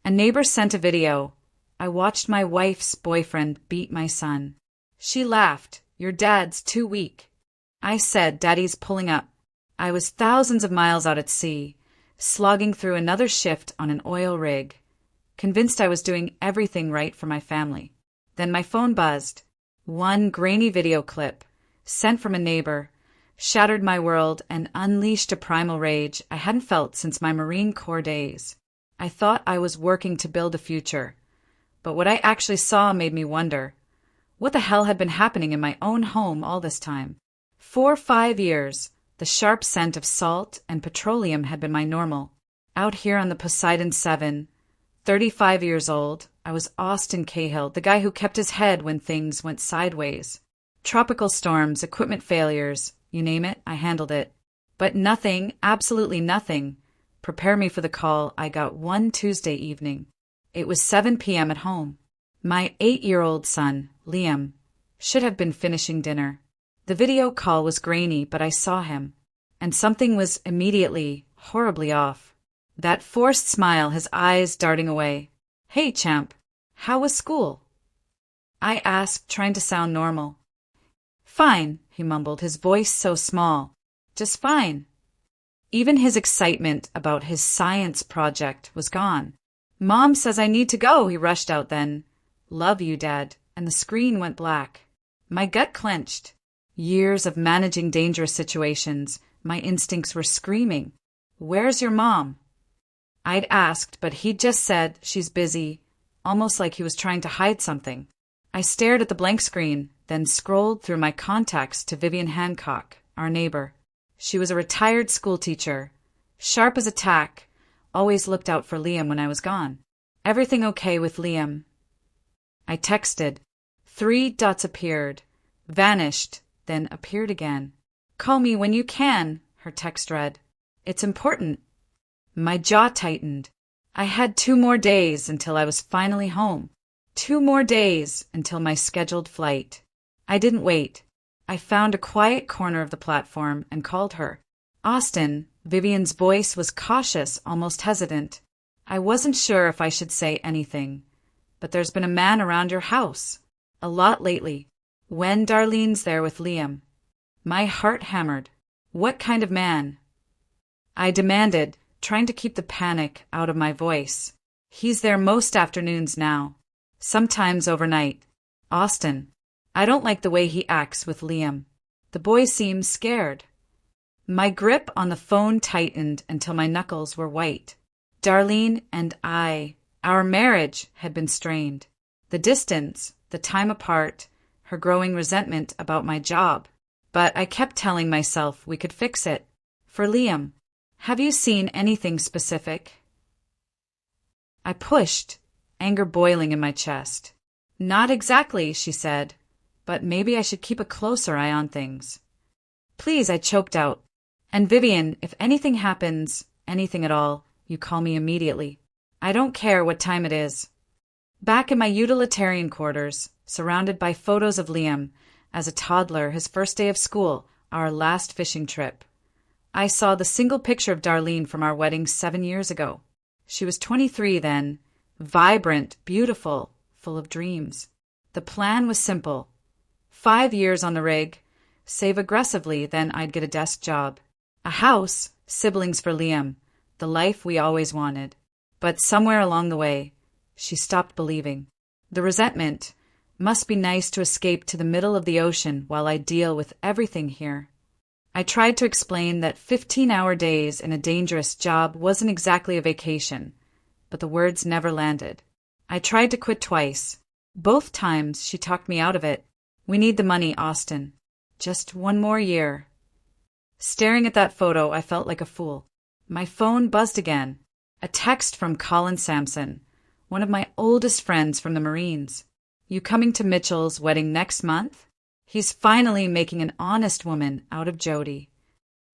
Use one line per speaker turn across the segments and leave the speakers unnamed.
A neighbor sent a video. I watched my wife's boyfriend beat my son. She laughed. Your dad's too weak. I said, Daddy's pulling up. I was thousands of miles out at sea, slogging through another shift on an oil rig, convinced I was doing everything right for my family. Then my phone buzzed. One grainy video clip, sent from a neighbor, shattered my world and unleashed a primal rage I hadn't felt since my Marine Corps days. I thought I was working to build a future, but what I actually saw made me wonder, what the hell had been happening in my own home all this time? For 5 years, the sharp scent of salt and petroleum had been my normal. Out here on the Poseidon 7, 35 years old, I was Austin Cahill, the guy who kept his head when things went sideways. Tropical storms, equipment failures, you name it, I handled it. But nothing, absolutely nothing, prepared me for the call I got one Tuesday evening. It was 7 p.m. at home. My 8-year-old son, Liam, should have been finishing dinner. The video call was grainy, but I saw him, and something was immediately, horribly off. That forced smile, his eyes darting away. Hey, champ, how was school? I asked, trying to sound normal. Fine, he mumbled, his voice so small. Just fine. Even his excitement about his science project was gone. Mom says I need to go, he rushed out then. Love you, Dad, and the screen went black. My gut clenched. Years of managing dangerous situations, my instincts were screaming. Where's your mom? I'd asked, but he'd just said, she's busy, almost like he was trying to hide something. I stared at the blank screen, then scrolled through my contacts to Vivian Hancock, our neighbor. She was a retired schoolteacher, sharp as a tack, always looked out for Liam when I was gone. Everything okay with Liam? I texted. 3 dots appeared, vanished, then appeared again. Call me when you can, her text read. It's important. My jaw tightened. I had 2 more days until I was finally home. 2 more days until my scheduled flight. I didn't wait. I found a quiet corner of the platform and called her. Austin, Vivian's voice was cautious, almost hesitant. I wasn't sure if I should say anything, but there's been a man around your house. A lot lately. When Darlene's there with Liam. My heart hammered. What kind of man? I demanded, trying to keep the panic out of my voice. He's there most afternoons now. Sometimes overnight. Austin. I don't like the way he acts with Liam. The boy seems scared. My grip on the phone tightened until my knuckles were white. Darlene and I, our marriage had been strained. The distance, the time apart, her growing resentment about my job. But I kept telling myself we could fix it. For Liam, have you seen anything specific? I pushed, anger boiling in my chest. Not exactly, she said, but maybe I should keep a closer eye on things. Please, I choked out. And Vivian, if anything happens, anything at all, you call me immediately. I don't care what time it is. Back in my utilitarian quarters, surrounded by photos of Liam, as a toddler, his first day of school, our last fishing trip. I saw the single picture of Darlene from our wedding 7 years ago. She was 23 then, vibrant, beautiful, full of dreams. The plan was simple. 5 years on the rig, save aggressively, then I'd get a desk job. A house, siblings for Liam, the life we always wanted. But somewhere along the way, she stopped believing. The resentment, must be nice to escape to the middle of the ocean while I deal with everything here. I tried to explain that 15-hour days in a dangerous job wasn't exactly a vacation, but the words never landed. I tried to quit twice. Both times she talked me out of it. We need the money, Austin. Just 1 more year. Staring at that photo, I felt like a fool. My phone buzzed again. A text from Colin Sampson, one of my oldest friends from the Marines. You coming to Mitchell's wedding next month? He's finally making an honest woman out of Jody.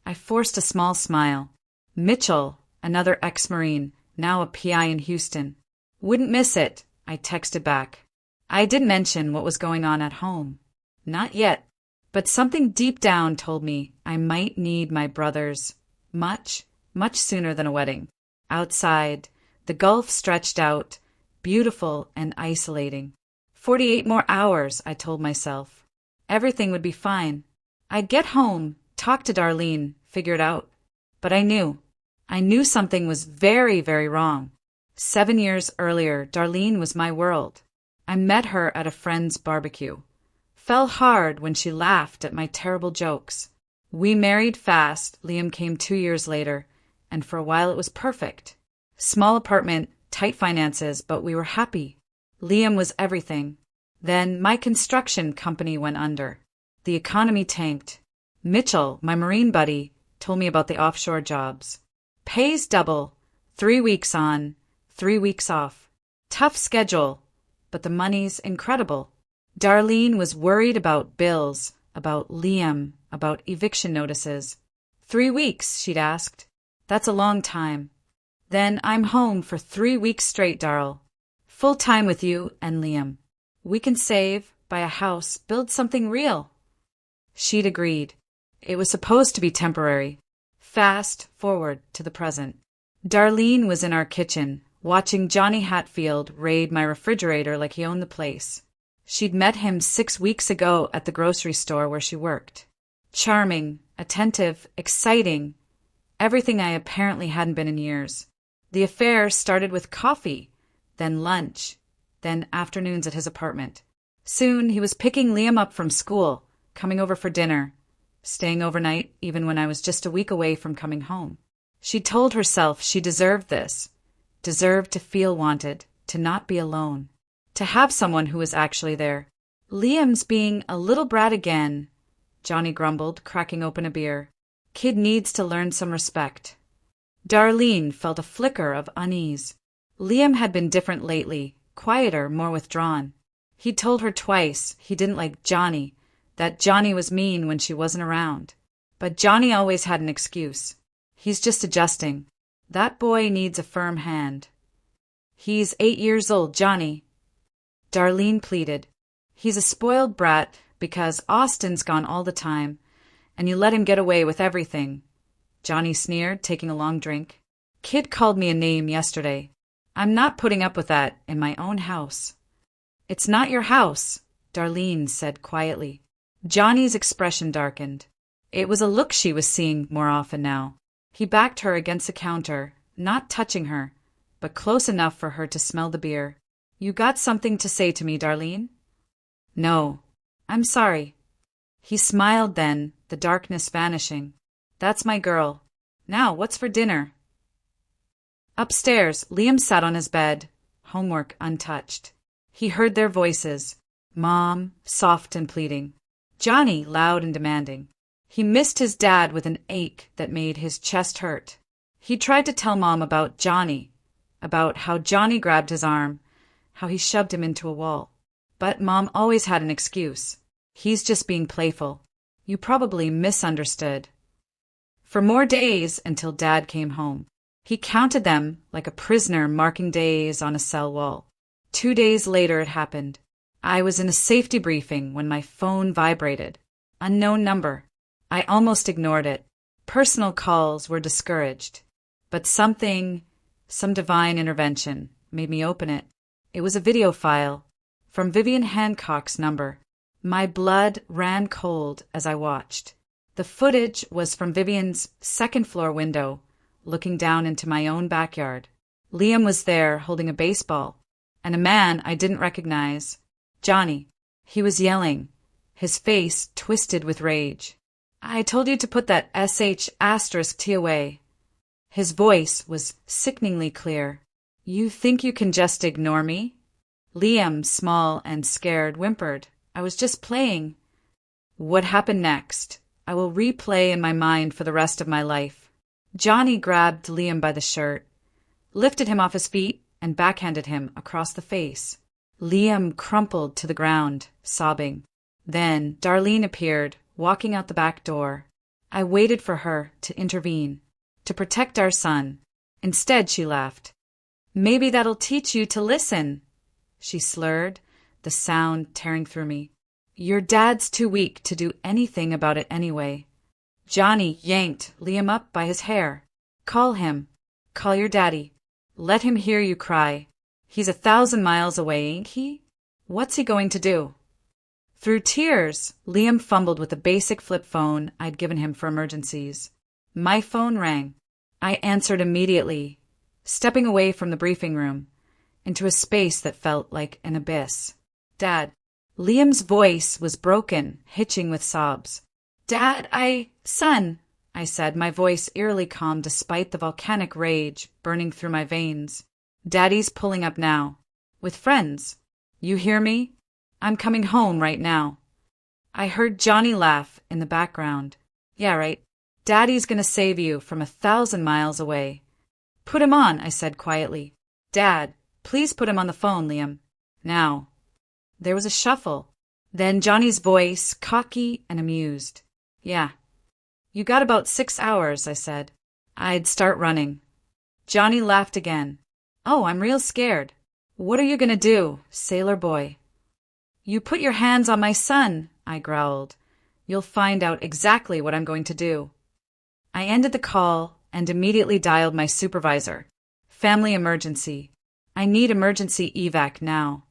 I forced a small smile. Mitchell, another ex-Marine, now a PI in Houston. Wouldn't miss it, I texted back. I didn't mention what was going on at home. Not yet, but something deep down told me I might need my brothers much, much sooner than a wedding. Outside, The gulf stretched out, beautiful and isolating. 48 more hours, I told myself. Everything would be fine. I'd get home, talk to Darlene, figure it out. But I knew something was very, very wrong. 7 years earlier, Darlene was my world. I met her at a friend's barbecue. Fell hard when she laughed at my terrible jokes. We married fast. Liam came 2 years later, and for a while it was perfect. Small apartment, tight finances, but we were happy. Liam was everything. Then my construction company went under. The economy tanked. Mitchell, my Marine buddy, told me about the offshore jobs. Pays double, 3 weeks on, 3 weeks off. Tough schedule, but the money's incredible. Darlene was worried about bills, about Liam, about eviction notices. 3 weeks, she'd asked. That's a long time. Then I'm home for 3 weeks straight, Darl. Full time with you and Liam. We can save, buy a house, build something real. She'd agreed. It was supposed to be temporary. Fast forward to the present. Darlene was in our kitchen, watching Johnny Hatfield raid my refrigerator like he owned the place. She'd met him 6 weeks ago at the grocery store where she worked. Charming, attentive, exciting. Everything I apparently hadn't been in years. The affair started with coffee, then lunch, then afternoons at his apartment. Soon he was picking Liam up from school, coming over for dinner, staying overnight even when I was just a week away from coming home. She told herself she deserved this, deserved to feel wanted, to not be alone, to have someone who was actually there. Liam's being a little brat again, Johnny grumbled, cracking open a beer. Kid needs to learn some respect. Darlene felt a flicker of unease. Liam had been different lately, quieter, more withdrawn. He'd told her twice he didn't like Johnny, that Johnny was mean when she wasn't around. But Johnny always had an excuse. He's just adjusting. That boy needs a firm hand. He's 8 years old, Johnny. Darlene pleaded. He's a spoiled brat because Austin's gone all the time, and you let him get away with everything. Johnny sneered, taking a long drink. Kid called me a name yesterday. I'm not putting up with that in my own house. It's not your house, Darlene said quietly. Johnny's expression darkened. It was a look she was seeing more often now. He backed her against the counter, not touching her, but close enough for her to smell the beer. You got something to say to me, Darlene? No. I'm sorry. He smiled then, the darkness vanishing. That's my girl. Now, what's for dinner? Upstairs, Liam sat on his bed, homework untouched. He heard their voices, Mom, soft and pleading, Johnny, loud and demanding. He missed his dad with an ache that made his chest hurt. He tried to tell Mom about Johnny, about how Johnny grabbed his arm, how he shoved him into a wall. But Mom always had an excuse. He's just being playful. You probably misunderstood. For more days until Dad came home. He counted them like a prisoner marking days on a cell wall. 2 days later it happened. I was in a safety briefing when my phone vibrated. Unknown number. I almost ignored it. Personal calls were discouraged. But some divine intervention, made me open it. It was a video file from Vivian Hancock's number. My blood ran cold as I watched. The footage was from Vivian's second-floor window, looking down into my own backyard. Liam was there holding a baseball, and a man I didn't recognize, Johnny. He was yelling, his face twisted with rage. I told you to put that sh*T away. His voice was sickeningly clear. You think you can just ignore me? Liam, small and scared, whimpered. I was just playing. What happened next? I will replay in my mind for the rest of my life. Johnny grabbed Liam by the shirt, lifted him off his feet, and backhanded him across the face. Liam crumpled to the ground, sobbing. Then Darlene appeared, walking out the back door. I waited for her to intervene, to protect our son. Instead, she laughed. Maybe that'll teach you to listen, she slurred, the sound tearing through me. Your dad's too weak to do anything about it anyway. Johnny yanked Liam up by his hair. Call him. Call your daddy. Let him hear you cry. He's 1,000 miles away, ain't he? What's he going to do? Through tears, Liam fumbled with the basic flip phone I'd given him for emergencies. My phone rang. I answered immediately, stepping away from the briefing room, into a space that felt like an abyss. Dad. Liam's voice was broken, hitching with sobs. Dad, Son, I said, my voice eerily calm despite the volcanic rage burning through my veins. Daddy's pulling up now. With friends. You hear me? I'm coming home right now. I heard Johnny laugh in the background. Yeah, right. Daddy's gonna save you from 1,000 miles away. Put him on, I said quietly. Dad, please put him on the phone, Liam. Now. There was a shuffle. Then Johnny's voice, cocky and amused. Yeah. You got about 6 hours, I said. I'd start running. Johnny laughed again. Oh, I'm real scared. What are you gonna do, sailor boy? You put your hands on my son, I growled. You'll find out exactly what I'm going to do. I ended the call and immediately dialed my supervisor. Family emergency. I need emergency evac now.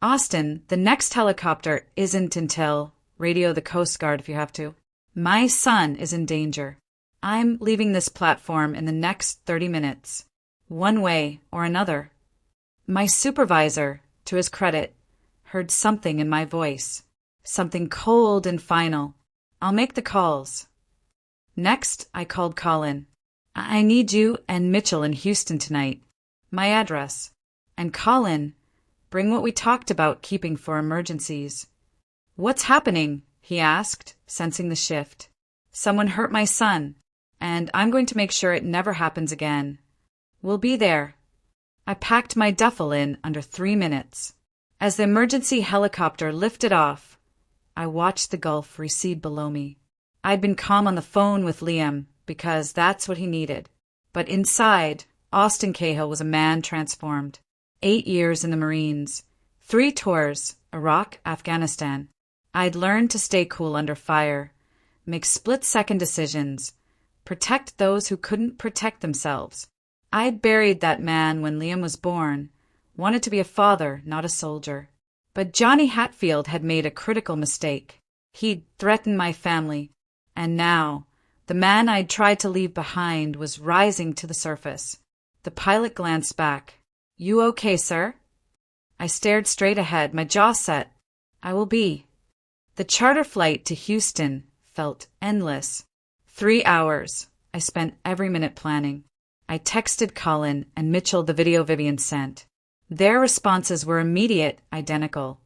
Austin, the next helicopter isn't until, radio the Coast Guard if you have to. My son is in danger. I'm leaving this platform in the next 30 minutes. One way or another. My supervisor, to his credit, heard something in my voice. Something cold and final. I'll make the calls. Next, I called Colin. I need you and Mitchell in Houston tonight. My address. And Colin, bring what we talked about keeping for emergencies. What's happening? He asked, sensing the shift. Someone hurt my son, and I'm going to make sure it never happens again. We'll be there. I packed my duffel in under 3 minutes. As the emergency helicopter lifted off, I watched the Gulf recede below me. I'd been calm on the phone with Liam because that's what he needed. But inside, Austin Cahill was a man transformed. 8 years in the Marines, 3 tours, Iraq, Afghanistan. I'd learned to stay cool under fire, make split-second decisions, protect those who couldn't protect themselves. I'd buried that man when Liam was born, wanted to be a father, not a soldier. But Johnny Hatfield had made a critical mistake. He'd threatened my family, and now, the man I'd tried to leave behind was rising to the surface. The pilot glanced back. You okay, sir? I stared straight ahead, my jaw set. I will be. The charter flight to Houston felt endless. 3 hours. I spent every minute planning. I texted Colin and Mitchell the video Vivian sent. Their responses were immediate, identical.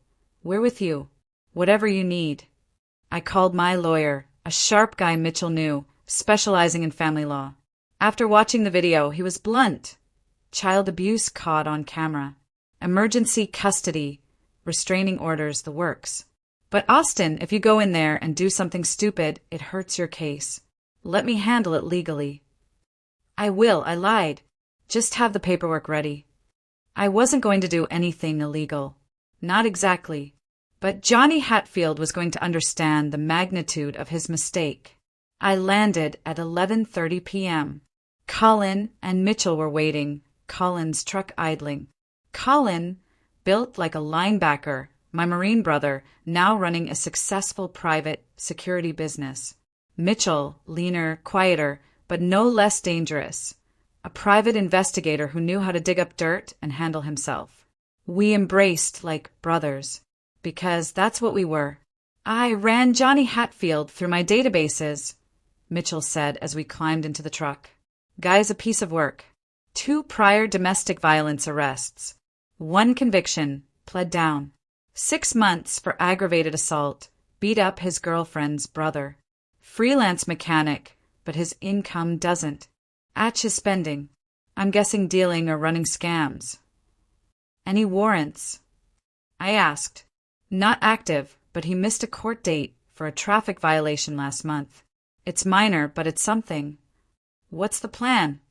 We're with you. Whatever you need. I called my lawyer, a sharp guy Mitchell knew, specializing in family law. After watching the video, he was blunt. Child abuse caught on camera. Emergency custody, restraining orders, the works. But Austin, if you go in there and do something stupid, it hurts your case. Let me handle it legally. I will, I lied. Just have the paperwork ready. I wasn't going to do anything illegal. Not exactly. But Johnny Hatfield was going to understand the magnitude of his mistake. I landed at 11:30 p.m. Colin and Mitchell were waiting, Colin's truck idling. Colin, built like a linebacker, my Marine brother, now running a successful private security business. Mitchell, leaner, quieter, but no less dangerous. A private investigator who knew how to dig up dirt and handle himself. We embraced like brothers, because that's what we were. I ran Johnny Hatfield through my databases, Mitchell said as we climbed into the truck. Guy's a piece of work. 2 prior domestic violence arrests. 1 conviction, pled down. 6 months for aggravated assault, beat up his girlfriend's brother. Freelance mechanic, but his income doesn't. Atch his spending. I'm guessing dealing or running scams. Any warrants? I asked. Not active, but he missed a court date for a traffic violation last month. It's minor, but it's something. What's the plan?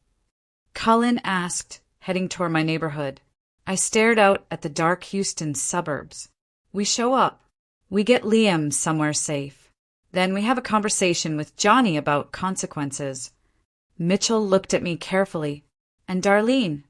Colin asked, heading toward my neighborhood. I stared out at the dark Houston suburbs. We show up. We get Liam somewhere safe. Then we have a conversation with Johnny about consequences. Mitchell looked at me carefully. And Darlene?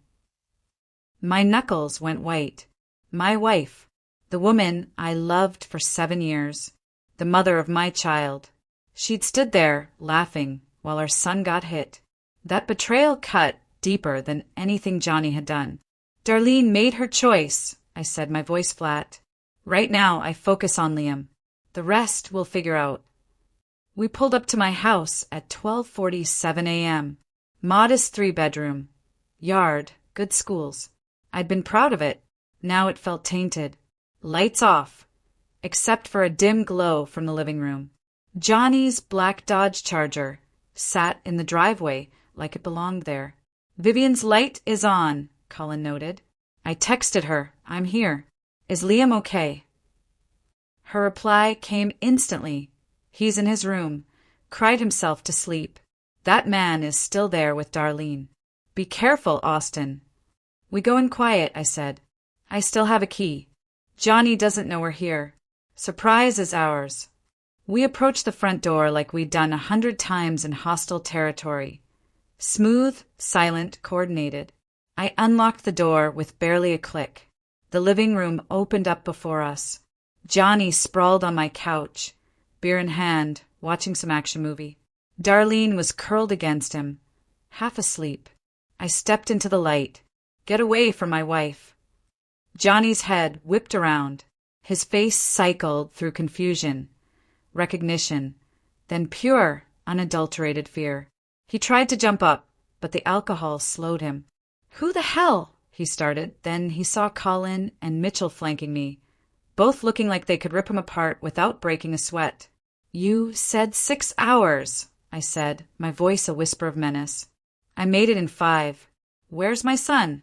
My knuckles went white. My wife, the woman I loved for 7 years, the mother of my child. She'd stood there, laughing, while our son got hit. That betrayal cut deeper than anything Johnny had done. Darlene made her choice, I said, my voice flat. Right now, I focus on Liam. The rest we'll figure out. We pulled up to my house at 12:47 a.m. Modest 3-bedroom. Yard, good schools. I'd been proud of it. Now it felt tainted. Lights off, except for a dim glow from the living room. Johnny's black Dodge Charger sat in the driveway like it belonged there. Vivian's light is on, Colin noted. I texted her, I'm here. Is Liam okay? Her reply came instantly. He's in his room, cried himself to sleep. That man is still there with Darlene. Be careful, Austin. We go in quiet, I said. I still have a key. Johnny doesn't know we're here. Surprise is ours. We approached the front door like we'd done 100 times in hostile territory. Smooth, silent, coordinated. I unlocked the door with barely a click. The living room opened up before us. Johnny sprawled on my couch, beer in hand, watching some action movie. Darlene was curled against him, half asleep. I stepped into the light. Get away from my wife. Johnny's head whipped around. His face cycled through confusion, recognition, then pure, unadulterated fear. He tried to jump up, but the alcohol slowed him. Who the hell? He started. Then he saw Colin and Mitchell flanking me, both looking like they could rip him apart without breaking a sweat. You said 6 hours, I said, my voice a whisper of menace. I made it in 5. Where's my son?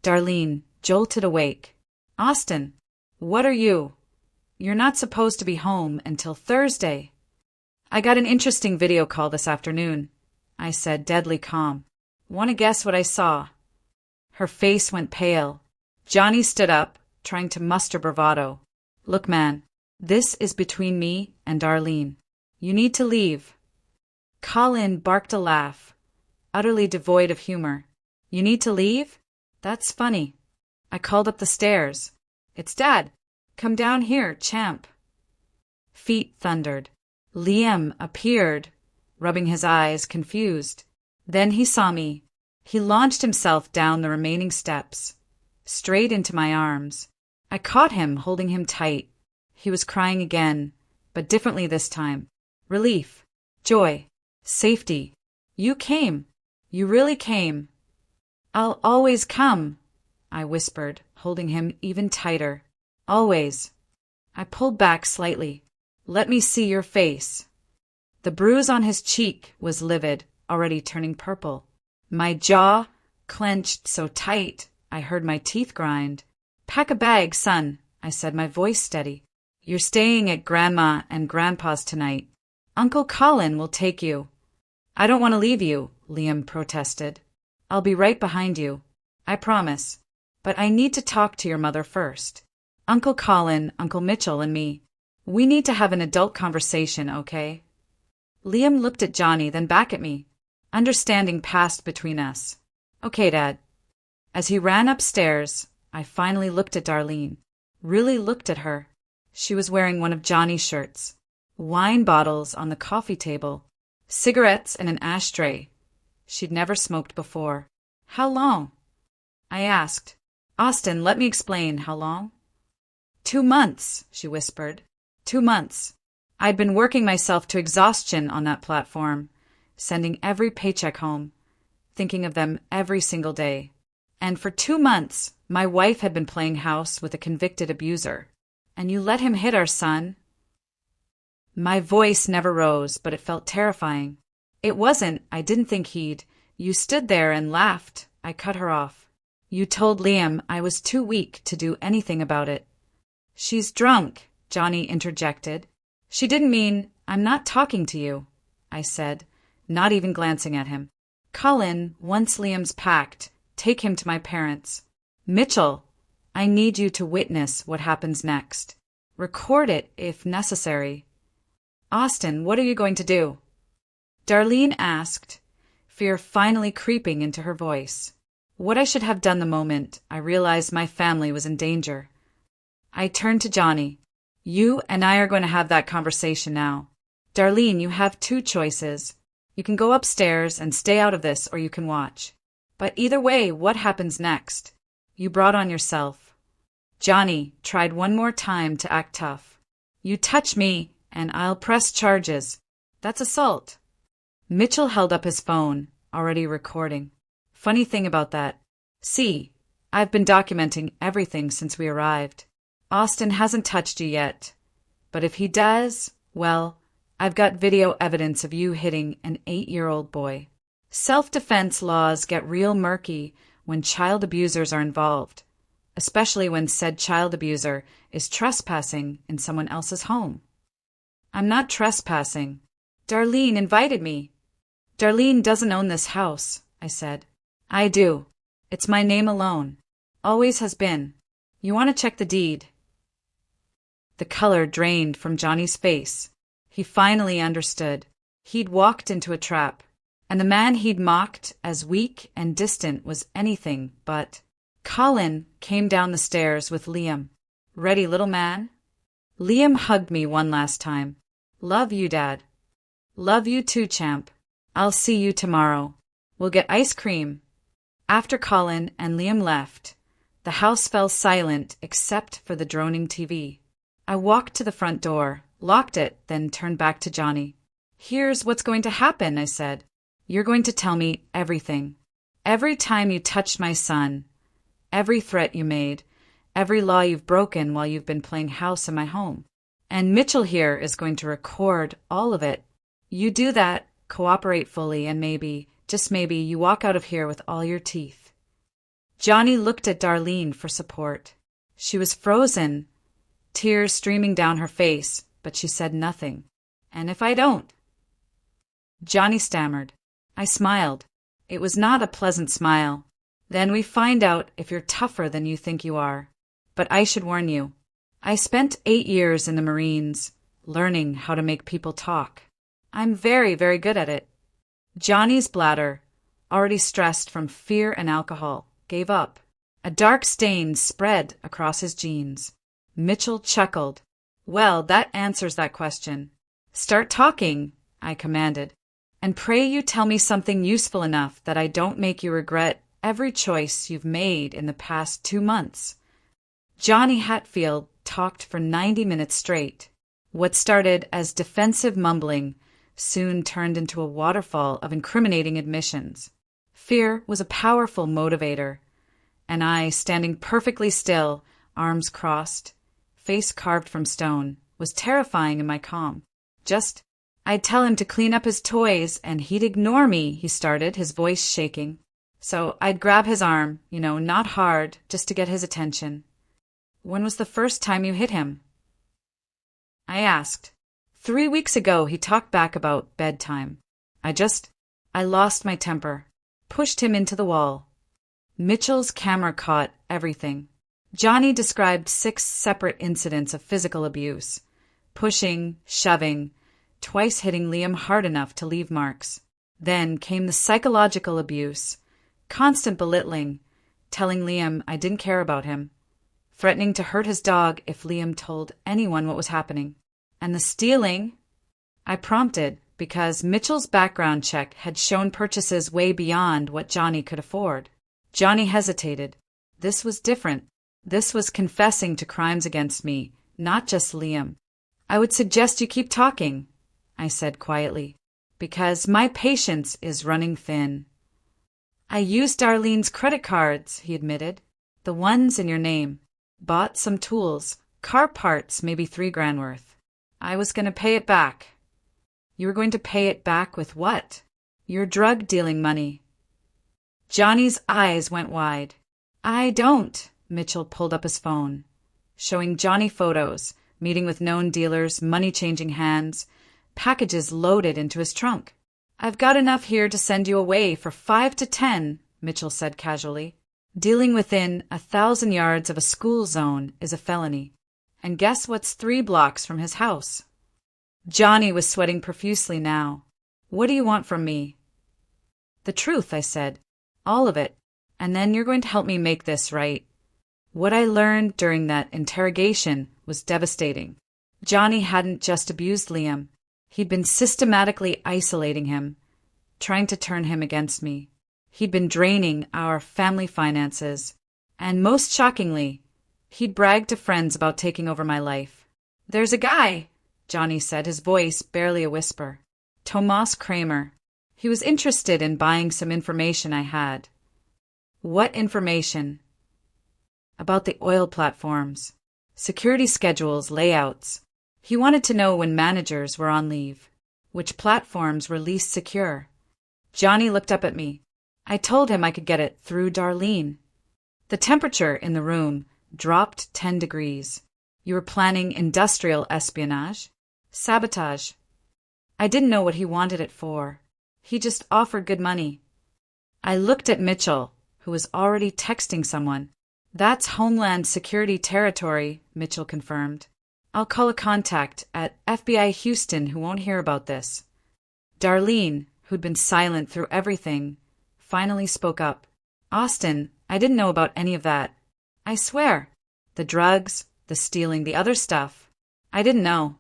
Darlene jolted awake. Austin, what are you? You're not supposed to be home until Thursday. I got an interesting video call this afternoon, I said, deadly calm. Want to guess what I saw? Her face went pale. Johnny stood up, trying to muster bravado. Look, man, this is between me and Darlene. You need to leave. Colin barked a laugh, utterly devoid of humor. You need to leave? That's funny. I called up the stairs. It's Dad. Come down here, champ. Feet thundered. Liam appeared, rubbing his eyes, confused. Then he saw me. He launched himself down the remaining steps, straight into my arms. I caught him, holding him tight. He was crying again, but differently this time. Relief, joy, safety. You came. You really came. I'll always come, I whispered, holding him even tighter. Always. I pulled back slightly. Let me see your face. The bruise on his cheek was livid, already turning purple. My jaw clenched so tight I heard my teeth grind. Pack a bag, son, I said, my voice steady. You're staying at Grandma and Grandpa's tonight. Uncle Colin will take you. I don't want to leave you, Liam protested. I'll be right behind you. I promise. But I need to talk to your mother first. Uncle Colin, Uncle Mitchell, and me. We need to have an adult conversation, okay? Liam looked at Johnny, then back at me. Understanding passed between us. Okay, Dad. As he ran upstairs, I finally looked at Darlene. Really looked at her. She was wearing one of Johnny's shirts. Wine bottles on the coffee table. Cigarettes in an ashtray. She'd never smoked before. How long? I asked. Austin, let me explain. How long? 2 months, she whispered. 2 months. I'd been working myself to exhaustion on that platform, sending every paycheck home, thinking of them every single day. And for 2 months, my wife had been playing house with a convicted abuser. And you let him hit our son? My voice never rose, but it felt terrifying. It wasn't. I didn't think he'd. You stood there and laughed. I cut her off. You told Liam I was too weak to do anything about it. She's drunk, Johnny interjected. She didn't mean, I'm not talking to you, I said, not even glancing at him. Colin, once Liam's packed, take him to my parents. Mitchell, I need you to witness what happens next. Record it if necessary. Austin, what are you going to do? Darlene asked, fear finally creeping into her voice. What I should have done the moment I realized my family was in danger. I turned to Johnny. You and I are going to have that conversation now. Darlene, you have two choices. You can go upstairs and stay out of this, or you can watch. But either way, what happens next? You brought on yourself. Johnny tried one more time to act tough. You touch me, and I'll press charges. That's assault. Mitchell held up his phone, already recording. Funny thing about that. See, I've been documenting everything since we arrived. Austin hasn't touched you yet. But if he does, well, I've got video evidence of you hitting an 8-year-old boy. Self-defense laws get real murky when child abusers are involved, especially when said child abuser is trespassing in someone else's home. I'm not trespassing. Darlene invited me. Darlene doesn't own this house, I said. I do. It's my name alone. Always has been. You want to check the deed? The color drained from Johnny's face. He finally understood. He'd walked into a trap, and the man he'd mocked as weak and distant was anything but. Colin came down the stairs with Liam. Ready, little man? Liam hugged me one last time. Love you, Dad. Love you too, champ. I'll see you tomorrow. We'll get ice cream. After Colin and Liam left, the house fell silent except for the droning TV. I walked to the front door, locked it, then turned back to Johnny. Here's what's going to happen, I said. You're going to tell me everything. Every time you touched my son, every threat you made, every law you've broken while you've been playing house in my home. And Mitchell here is going to record all of it. You do that, cooperate fully, and maybe, just maybe, you walk out of here with all your teeth. Johnny looked at Darlene for support. She was frozen, tears streaming down her face, but she said nothing. And if I don't? Johnny stammered. I smiled. It was not a pleasant smile. Then we find out if you're tougher than you think you are. But I should warn you. I spent 8 years in the Marines, learning how to make people talk. I'm very, very good at it. Johnny's bladder, already stressed from fear and alcohol, gave up. A dark stain spread across his jeans. Mitchell chuckled. Well, that answers that question. Start talking, I commanded. And pray you tell me something useful enough that I don't make you regret every choice you've made in the past 2 months. Johnny Hatfield talked for 90 minutes straight. What started as defensive mumbling soon turned into a waterfall of incriminating admissions. Fear was a powerful motivator, and I, standing perfectly still, arms crossed, face carved from stone, was terrifying in my calm. I'd tell him to clean up his toys, and he'd ignore me, he started, his voice shaking. So I'd grab his arm, not hard, just to get his attention. When was the first time you hit him? I asked. 3 weeks ago, he talked back about bedtime. I lost my temper, pushed him into the wall. Mitchell's camera caught everything. Johnny described 6 separate incidents of physical abuse. Pushing, shoving, twice hitting Liam hard enough to leave marks. Then came the psychological abuse, constant belittling, telling Liam I didn't care about him, threatening to hurt his dog if Liam told anyone what was happening. And the stealing, I prompted because Mitchell's background check had shown purchases way beyond what Johnny could afford. Johnny hesitated. This was different. This was confessing to crimes against me, not just Liam. I would suggest you keep talking, I said quietly, because my patience is running thin. I used Darlene's credit cards, he admitted. The ones in your name. Bought some tools, car parts, maybe $3,000 worth. I was going to pay it back. You were going to pay it back with what? Your drug dealing money. Johnny's eyes went wide. I don't. Mitchell pulled up his phone, showing Johnny photos, meeting with known dealers, money-changing hands, packages loaded into his trunk. I've got enough here to send you away for 5 to 10, Mitchell said casually. Dealing within 1,000 yards of a school zone is a felony. And guess what's 3 blocks from his house? Johnny was sweating profusely now. What do you want from me? The truth, I said. All of it. And then you're going to help me make this right. What I learned during that interrogation was devastating. Johnny hadn't just abused Liam. He'd been systematically isolating him, trying to turn him against me. He'd been draining our family finances. And most shockingly, he'd bragged to friends about taking over my life. "There's a guy," Johnny said, his voice barely a whisper. "Tomas Kramer. He was interested in buying some information I had." "What information?" "About the oil platforms, security schedules, layouts. He wanted to know when managers were on leave, which platforms were least secure." Johnny looked up at me. I told him I could get it through Darlene. The temperature in the room dropped 10 degrees. "You were planning industrial espionage? Sabotage?" I didn't know what he wanted it for. He just offered good money. I looked at Mitchell, who was already texting someone. "That's Homeland Security territory," Mitchell confirmed. "I'll call a contact at FBI Houston who won't hear about this." Darlene, who'd been silent through everything, finally spoke up. "Austin, I didn't know about any of that. I swear. The drugs, the stealing, the other stuff. I didn't know."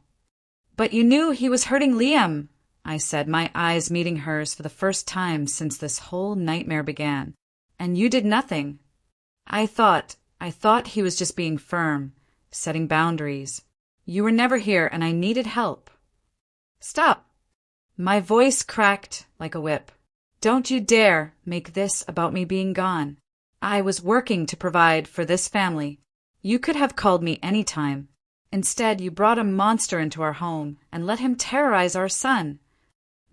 "But you knew he was hurting Liam," I said, my eyes meeting hers for the first time since this whole nightmare began. "And you did nothing." I thought he was just being firm, setting boundaries. "You were never here and I needed help." "Stop." My voice cracked like a whip. "Don't you dare make this about me being gone. I was working to provide for this family. You could have called me any time. Instead, you brought a monster into our home and let him terrorize our son."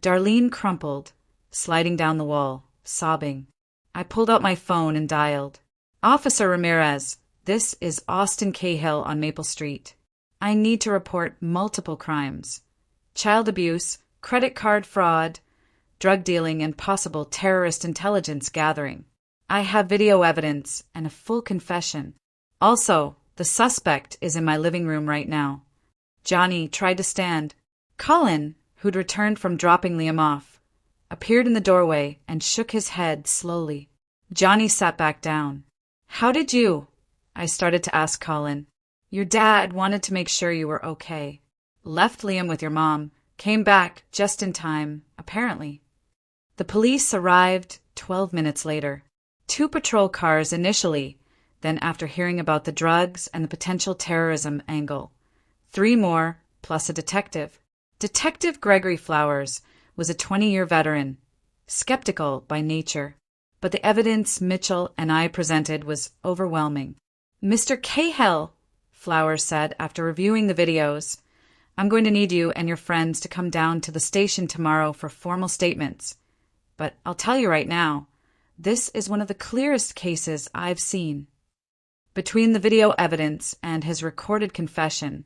Darlene crumpled, sliding down the wall, sobbing. I pulled out my phone and dialed. "Officer Ramirez, this is Austin Cahill on Maple Street. I need to report multiple crimes. Child abuse, credit card fraud, drug dealing, and possible terrorist intelligence gathering. I have video evidence and a full confession. Also, the suspect is in my living room right now." Johnny tried to stand. Colin, who'd returned from dropping Liam off, appeared in the doorway and shook his head slowly. Johnny sat back down. "How did you?" I started to ask Colin. "Your dad wanted to make sure you were okay. Left Liam with your mom, came back just in time, apparently." The police arrived 12 minutes later. 2 patrol cars initially, then after hearing about the drugs and the potential terrorism angle. 3 more, plus a detective. Detective Gregory Flowers was a 20-year veteran, skeptical by nature, but the evidence Mitchell and I presented was overwhelming. "Mr. Cahill," Flowers said after reviewing the videos, "I'm going to need you and your friends to come down to the station tomorrow for formal statements. But I'll tell you right now, this is one of the clearest cases I've seen." Between the video evidence and his recorded confession,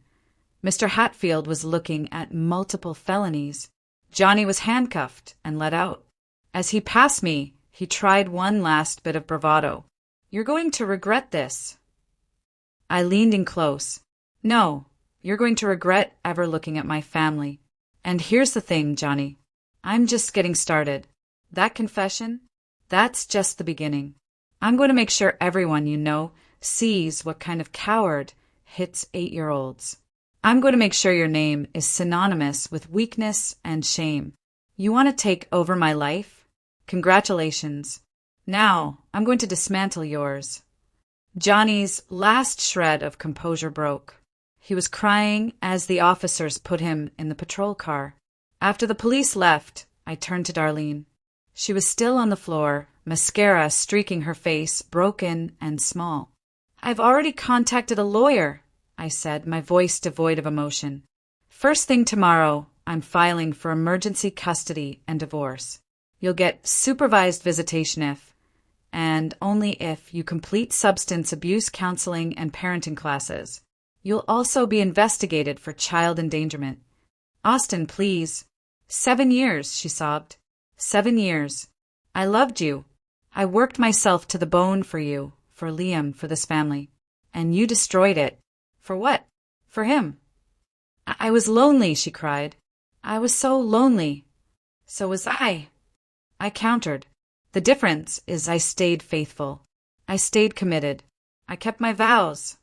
Mr. Hatfield was looking at multiple felonies. Johnny was handcuffed and let out. As he passed me, he tried one last bit of bravado. "You're going to regret this." I leaned in close. "No, you're going to regret ever looking at my family. And here's the thing, Johnny. I'm just getting started. That confession, that's just the beginning. I'm going to make sure everyone you know sees what kind of coward hits 8-year-olds. I'm going to make sure your name is synonymous with weakness and shame. You want to take over my life? Congratulations. Now I'm going to dismantle yours." Johnny's last shred of composure broke. He was crying as the officers put him in the patrol car. After the police left, I turned to Darlene. She was still on the floor, mascara streaking her face, broken and small. "I've already contacted a lawyer," I said, my voice devoid of emotion. "First thing tomorrow, I'm filing for emergency custody and divorce. You'll get supervised visitation if, and only if, you complete substance abuse counseling and parenting classes. You'll also be investigated for child endangerment." "Austin, please." 7 years, she sobbed. 7 years. I loved you. I worked myself to the bone for you, for Liam, for this family. And you destroyed it. For what? For him. I was lonely, she cried. I was so lonely. So was I. I countered. The difference is I stayed faithful. I stayed committed. I kept my vows.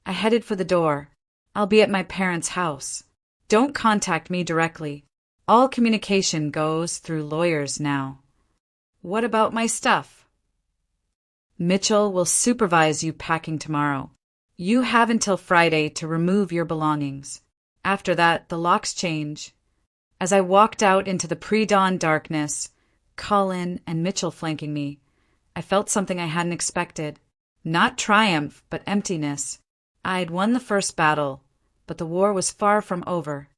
I headed for the door. I'll be at my parents' house. Don't contact me directly. All communication goes through lawyers now. What about my stuff? Mitchell will supervise you packing tomorrow. You have until Friday to remove your belongings. After that, the locks change. As I walked out into the pre-dawn darkness, Colin and Mitchell flanking me, I felt something I hadn't expected. Not triumph, but emptiness. I'd won the first battle, but the war was far from over.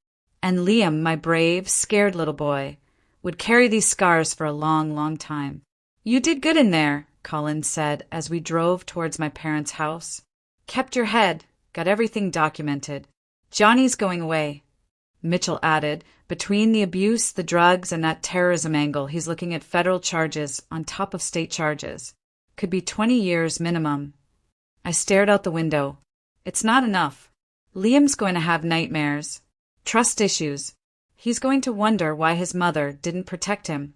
And Liam, my brave, scared little boy, would carry these scars for a long, long time. You did good in there, Colin said as we drove towards my parents' house. Kept your head, got everything documented. Johnny's going away. Mitchell added, between the abuse, the drugs, and that terrorism angle, he's looking at federal charges on top of state charges. Could be 20 years minimum. I stared out the window. It's not enough. Liam's going to have nightmares. Trust issues. He's going to wonder why his mother didn't protect him.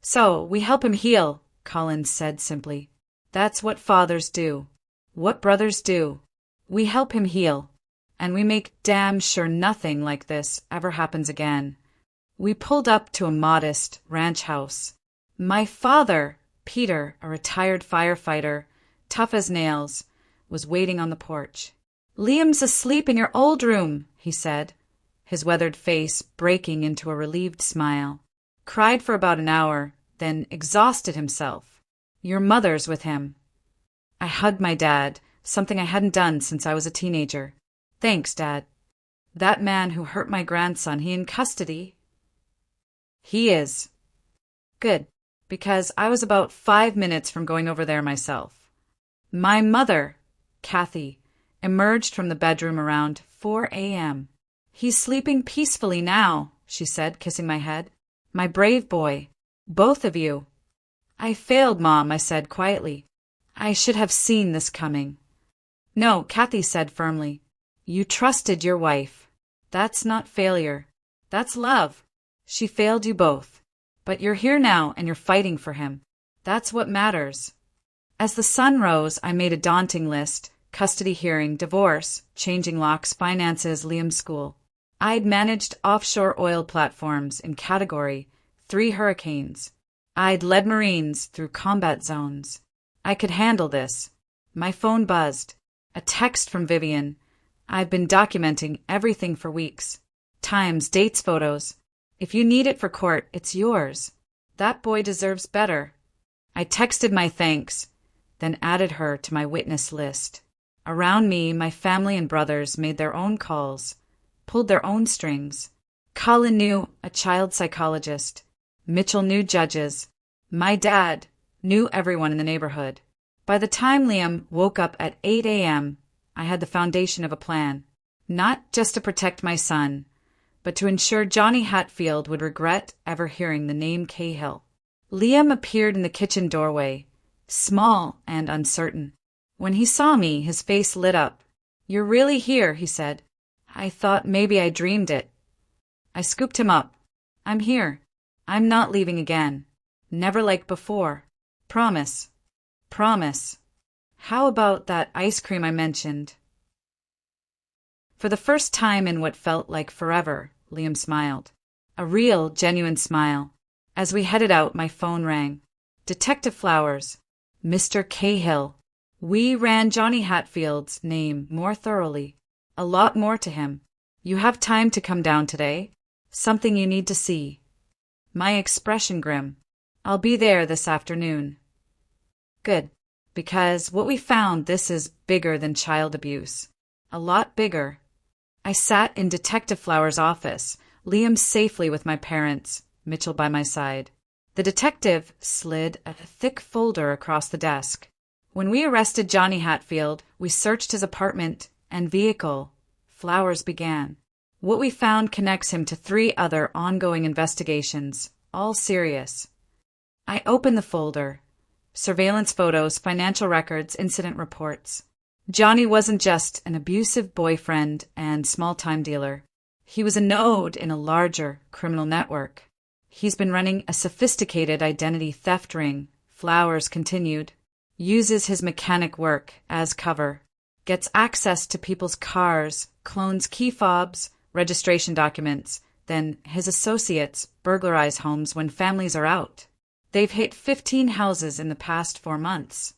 So, we help him heal, Colin said simply. That's what fathers do. What brothers do. We help him heal. And we make damn sure nothing like this ever happens again. We pulled up to a modest ranch house. My father, Peter, a retired firefighter, tough as nails, was waiting on the porch. Liam's asleep in your old room, he said, his weathered face breaking into a relieved smile. Cried for about an hour, then exhausted himself. Your mother's with him. I hugged my dad, something I hadn't done since I was a teenager. Thanks, Dad. That man who hurt my grandson, he in custody? He is. Good, because I was about 5 minutes from going over there myself. My mother, Kathy, emerged from the bedroom around 4 a.m. He's sleeping peacefully now, she said, kissing my head. My brave boy. Both of you. I failed, Mom, I said quietly. I should have seen this coming. No, Kathy said firmly. You trusted your wife. That's not failure. That's love. She failed you both. But you're here now and you're fighting for him. That's what matters. As the sun rose, I made a daunting list. Custody hearing, divorce, changing locks, finances, Liam's school. I'd managed offshore oil platforms in Category 3 hurricanes. I'd led Marines through combat zones. I could handle this. My phone buzzed. A text from Vivian. I've been documenting everything for weeks. Times, dates, photos. If you need it for court, it's yours. That boy deserves better. I texted my thanks, then added her to my witness list. Around me, my family and brothers made their own calls, pulled their own strings. Colin knew a child psychologist. Mitchell knew judges. My dad knew everyone in the neighborhood. By the time Liam woke up at 8 a.m., I had the foundation of a plan, not just to protect my son, but to ensure Johnny Hatfield would regret ever hearing the name Cahill. Liam appeared in the kitchen doorway, small and uncertain. When he saw me, his face lit up. You're really here, he said. I thought maybe I dreamed it. I scooped him up. I'm here. I'm not leaving again. Never like before. Promise. Promise. How about that ice cream I mentioned? For the first time in what felt like forever, Liam smiled. A real, genuine smile. As we headed out, my phone rang. Detective Flowers. Mr. Cahill. We ran Johnny Hatfield's name more thoroughly. A lot more to him. You have time to come down today? Something you need to see. My expression grim. I'll be there this afternoon. Good. Because what we found, this is bigger than child abuse. A lot bigger. I sat in Detective Flowers' office, Liam safely with my parents, Mitchell by my side. The detective slid a thick folder across the desk. When we arrested Johnny Hatfield, we searched his apartment and vehicle. Flowers began. What we found connects him to 3 other ongoing investigations, all serious. I opened the folder. Surveillance photos, financial records, incident reports. Johnny wasn't just an abusive boyfriend and small-time dealer. He was a node in a larger criminal network. He's been running a sophisticated identity theft ring, Flowers continued. Uses his mechanic work as cover. Gets access to people's cars, clones key fobs, registration documents, then his associates burglarize homes when families are out. They've hit 15 houses in the past 4 months.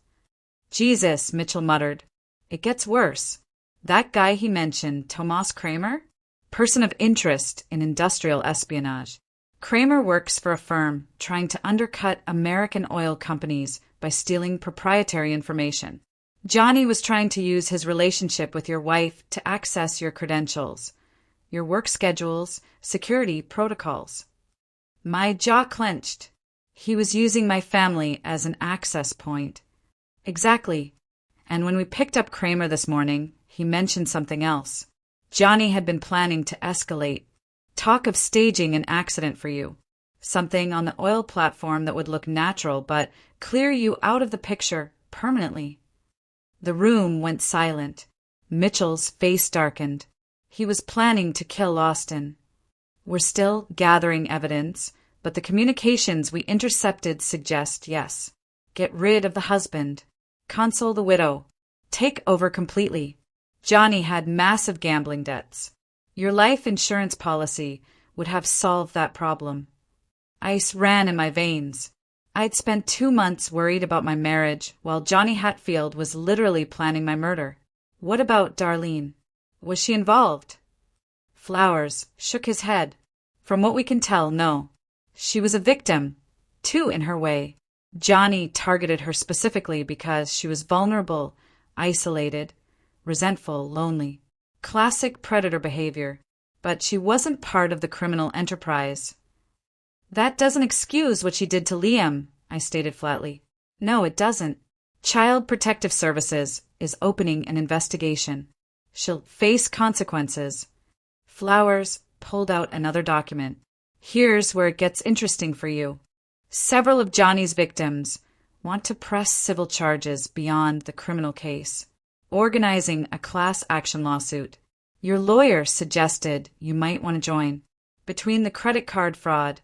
Jesus, Mitchell muttered. It gets worse. That guy he mentioned, Tomas Kramer? Person of interest in industrial espionage. Kramer works for a firm trying to undercut American oil companies by stealing proprietary information. Johnny was trying to use his relationship with your wife to access your credentials, your work schedules, security protocols. My jaw clenched. He was using my family as an access point. Exactly. And when we picked up Kramer this morning, he mentioned something else. Johnny had been planning to escalate. Talk of staging an accident for you. Something on the oil platform that would look natural but clear you out of the picture permanently. The room went silent. Mitchell's face darkened. He was planning to kill Austin. We're still gathering evidence, but the communications we intercepted suggest yes. Get rid of the husband. Console the widow. Take over completely. Johnny had massive gambling debts. Your life insurance policy would have solved that problem. Ice ran in my veins. I'd spent 2 months worried about my marriage while Johnny Hatfield was literally planning my murder. What about Darlene? Was she involved? Flowers shook his head. From what we can tell, no. She was a victim, too, in her way. Johnny targeted her specifically because she was vulnerable, isolated, resentful, lonely. Classic predator behavior. But she wasn't part of the criminal enterprise. That doesn't excuse what she did to Liam, I stated flatly. No, it doesn't. Child Protective Services is opening an investigation. She'll face consequences. Flowers pulled out another document. Here's where it gets interesting for you. Several of Johnny's victims want to press civil charges beyond the criminal case, organizing a class action lawsuit. Your lawyer suggested you might want to join. Between the credit card fraud,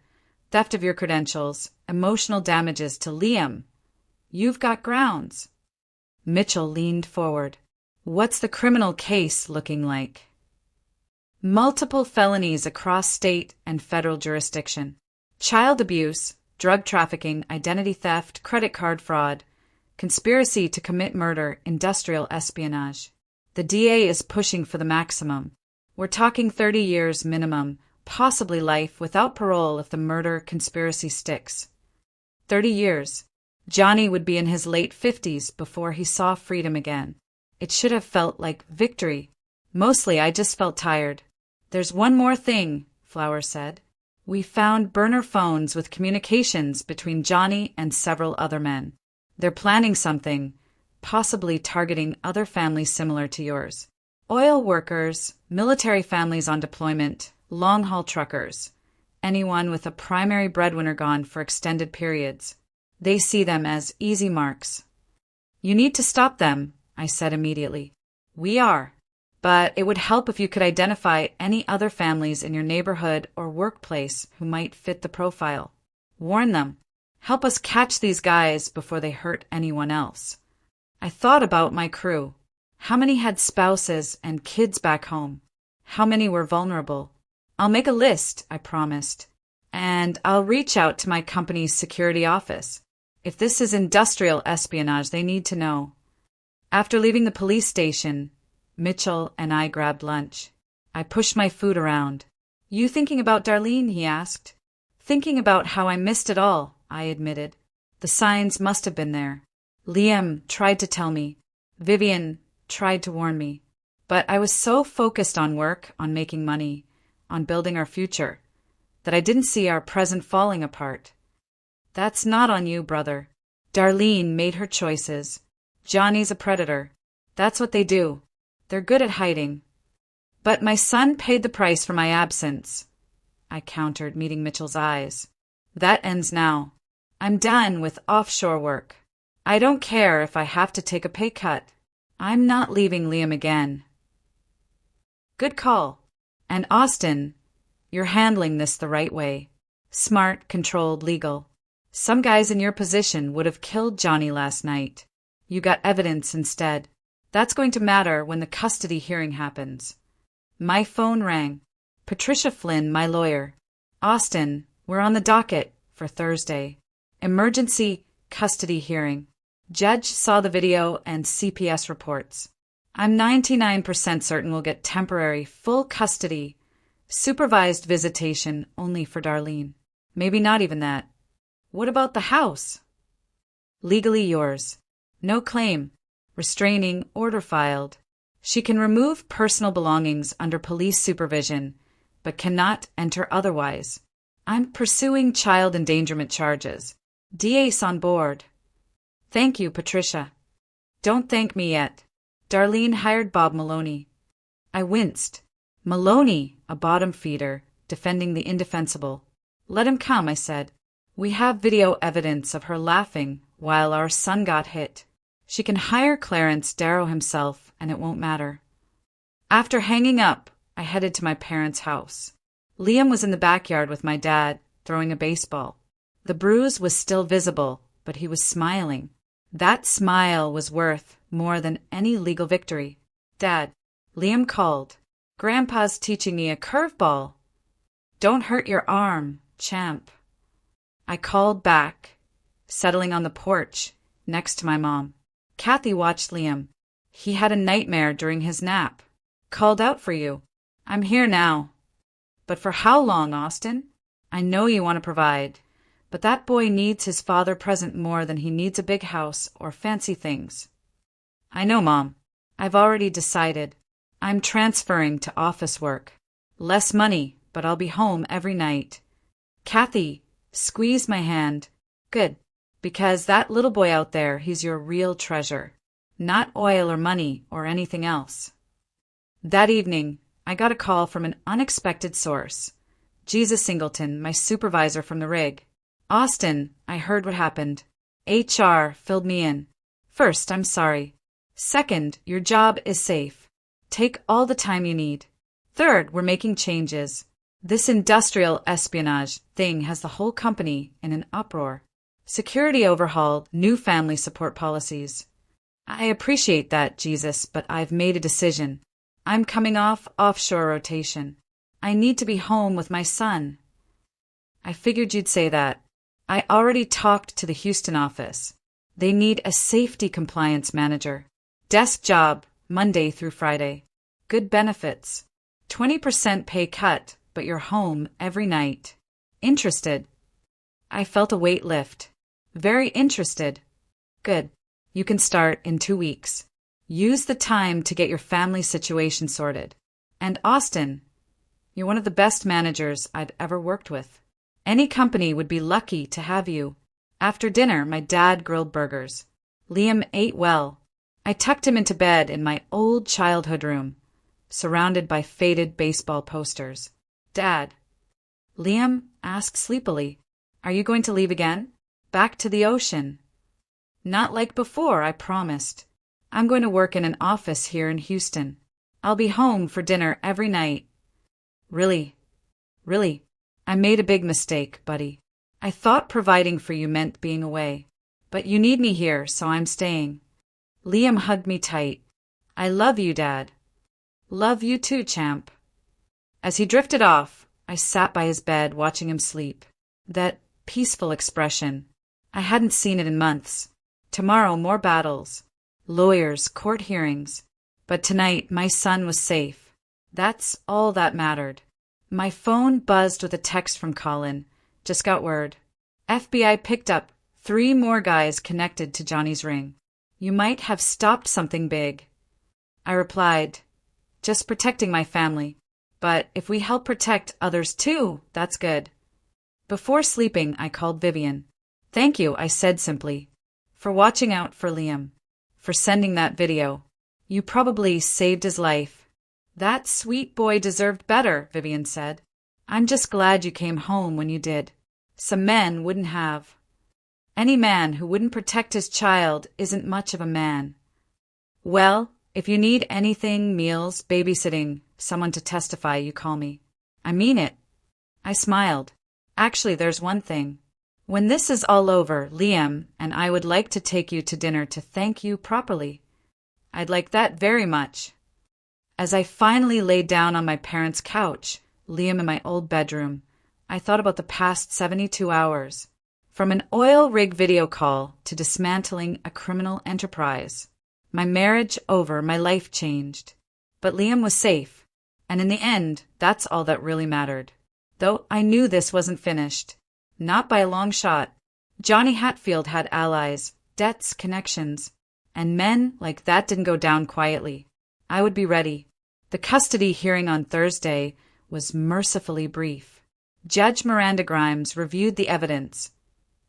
theft of your credentials, emotional damages to Liam, you've got grounds. Mitchell leaned forward. What's the criminal case looking like? Multiple felonies across state and federal jurisdiction. Child abuse, drug trafficking, identity theft, credit card fraud, conspiracy to commit murder, industrial espionage. The DA is pushing for the maximum. We're talking 30 years minimum, possibly life without parole if the murder conspiracy sticks. 30 years. Johnny would be in his late 50s before he saw freedom again. It should have felt like victory. Mostly I just felt tired. There's one more thing, Flowers said. We found burner phones with communications between Johnny and several other men. They're planning something, possibly targeting other families similar to yours. Oil workers, military families on deployment, long-haul truckers, anyone with a primary breadwinner gone for extended periods. They see them as easy marks. You need to stop them, I said immediately. We are. But it would help if you could identify any other families in your neighborhood or workplace who might fit the profile. Warn them. Help us catch these guys before they hurt anyone else. I thought about my crew. How many had spouses and kids back home? How many were vulnerable? I'll make a list, I promised. And I'll reach out to my company's security office. If this is industrial espionage, they need to know. After leaving the police station, Mitchell and I grabbed lunch. I pushed my food around. You thinking about Darlene? He asked. Thinking about how I missed it all, I admitted. The signs must have been there. Liam tried to tell me. Vivian tried to warn me. But I was so focused on work, on making money, on building our future, that I didn't see our present falling apart. That's not on you, brother. Darlene made her choices. Johnny's a predator. That's what they do. They're good at hiding. But my son paid the price for my absence, I countered, meeting Mitchell's eyes. That ends now. I'm done with offshore work. I don't care if I have to take a pay cut. I'm not leaving Liam again. Good call. And Austin, you're handling this the right way. Smart, controlled, legal. Some guys in your position would have killed Johnny last night. You got evidence instead. That's going to matter when the custody hearing happens. My phone rang. Patricia Flynn, my lawyer. Austin, we're on the docket for Thursday. Emergency custody hearing. Judge saw the video and CPS reports. I'm 99% certain we'll get temporary, full custody. Supervised visitation only for Darlene. Maybe not even that. What about the house? Legally yours. No claim. Restraining order filed. She can remove personal belongings under police supervision, but cannot enter otherwise. I'm pursuing child endangerment charges. DA's on board. Thank you, Patricia. Don't thank me yet. Darlene hired Bob Maloney. I winced. Maloney, a bottom feeder, defending the indefensible. Let him come, I said. We have video evidence of her laughing while our son got hit. She can hire Clarence Darrow himself, and it won't matter. After hanging up, I headed to my parents' house. Liam was in the backyard with my dad, throwing a baseball. The bruise was still visible, but he was smiling. That smile was worth more than any legal victory. Dad, Liam called. Grandpa's teaching me a curveball. Don't hurt your arm, champ. I called back, settling on the porch next to my mom. Kathy watched Liam. He had a nightmare during his nap. Called out for you. I'm here now. But for how long, Austin? I know you want to provide, but that boy needs his father present more than he needs a big house or fancy things. I know, Mom. I've already decided. I'm transferring to office work. Less money, but I'll be home every night. Kathy squeezed my hand. Good, because that little boy out there, he's your real treasure. Not oil or money or anything else. That evening, I got a call from an unexpected source. Jesus Singleton, my supervisor from the rig. Austin, I heard what happened. HR filled me in. First, I'm sorry. Second, your job is safe. Take all the time you need. Third, we're making changes. This industrial espionage thing has the whole company in an uproar. Security overhaul, new family support policies. I appreciate that, Jesus, but I've made a decision. I'm coming off offshore rotation. I need to be home with my son. I figured you'd say that. I already talked to the Houston office. They need a safety compliance manager. Desk job, Monday through Friday. Good benefits. 20% pay cut, but you're home every night. Interested? I felt a weight lift. Very interested. Good. You can start in 2 weeks. Use the time to get your family situation sorted. And Austin, you're one of the best managers I've ever worked with. Any company would be lucky to have you. After dinner, my dad grilled burgers. Liam ate well. I tucked him into bed in my old childhood room, surrounded by faded baseball posters. Dad, Liam asked sleepily, are you going to leave again? Back to the ocean? Not like before, I promised. I'm going to work in an office here in Houston. I'll be home for dinner every night. Really? Really? I made a big mistake, buddy. I thought providing for you meant being away. But you need me here, so I'm staying. Liam hugged me tight. I love you, Dad. Love you too, champ. As he drifted off, I sat by his bed watching him sleep. That peaceful expression. I hadn't seen it in months. Tomorrow, more battles. Lawyers, court hearings. But tonight, my son was safe. That's all that mattered. My phone buzzed with a text from Colin. Just got word. FBI picked up 3 more guys connected to Johnny's ring. You might have stopped something big. I replied, just protecting my family. But if we help protect others too, that's good. Before sleeping, I called Vivian. Thank you, I said simply, for watching out for Liam. For sending that video. You probably saved his life. That sweet boy deserved better, Vivian said. I'm just glad you came home when you did. Some men wouldn't have. Any man who wouldn't protect his child isn't much of a man. Well, if you need anything, meals, babysitting, someone to testify, you call me. I mean it. I smiled. Actually, there's one thing. When this is all over, Liam and I would like to take you to dinner to thank you properly. I'd like that very much. As I finally laid down on my parents' couch, Liam in my old bedroom, I thought about the past 72 hours. From an oil rig video call to dismantling a criminal enterprise. My marriage over, my life changed. But Liam was safe, and in the end, that's all that really mattered. Though I knew this wasn't finished. Not by a long shot. Johnny Hatfield had allies, debts, connections, and men like that didn't go down quietly. I would be ready. The custody hearing on Thursday was mercifully brief. Judge Miranda Grimes reviewed the evidence.